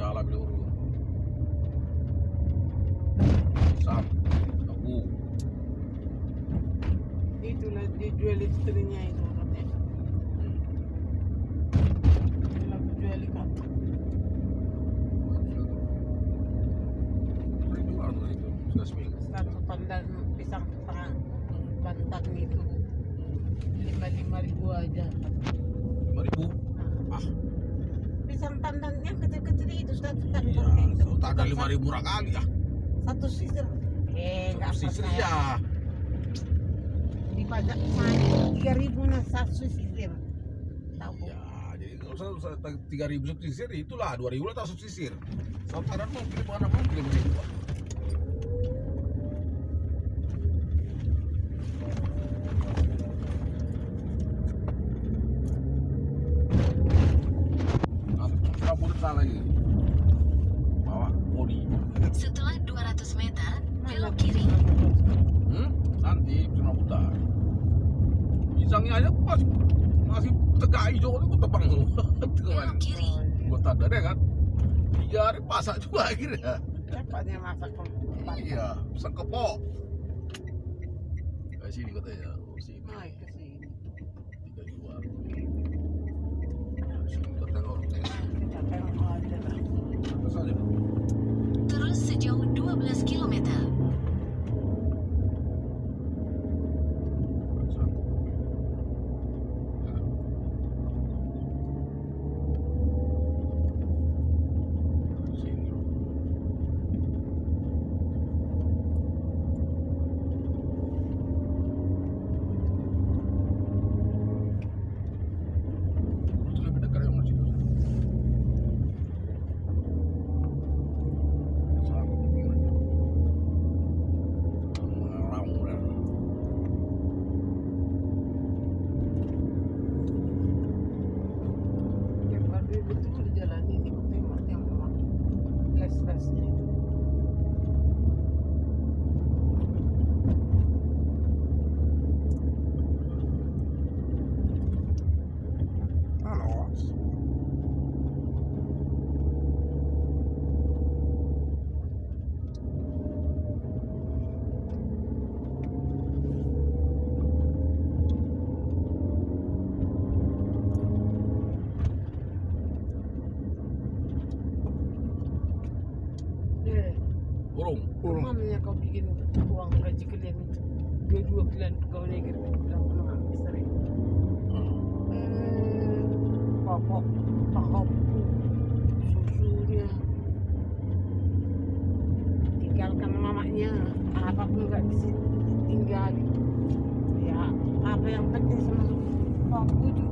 salah bilang urut. Sam, tahu. Itulah dijual istrinya itu katanya. Kalau jual ikan. Boleh jual tuh itu, sudah seminggu. Satu pandan pisang setengah bantak itu 5.000 aja. 5.000. Ah, Pisang pandannya kecil-kecil itu satu iya, kantong itu. tak ada 5.000 murah kali ya. Satu sisir. Nggak Sisir percaya. ya. Dipajak sana 3.000 nah satu sisir. Tahu? Ya, jadi kalau saya 3.000 subsisir itulah 2.000 lah tak subsisir. Sautaran mau kirim mana mau kirim itu. Kabur lagi. Bawa bodi. Setelah 200 meter, belok kiri. Nanti cuma putar. Pisangnya aja masih tegak hijau itu tebang semua. Belok kiri. Gua tanda deh kan. 3 hari pasak juga akhirnya. Cepatnya masak kok. Iya, pisang kepok. Kayak sini katanya. Oh, sini. Naik ke sini. 3 jual. Sini kita tengok. Kita tengok aja lah. Terus aja. Terus sejauh 12 km. Yang baru betul di jalan ini tengok yang memang les-lesnya itu. Halo. Burung. Mamanya kau bikin uang gaji kalian itu 22 kalian pegawai negeri bilang sama istri. Pokok, pokok, susunya tinggalkan mamanya, apapun nggak tinggal. Ya apa yang penting sama pokok itu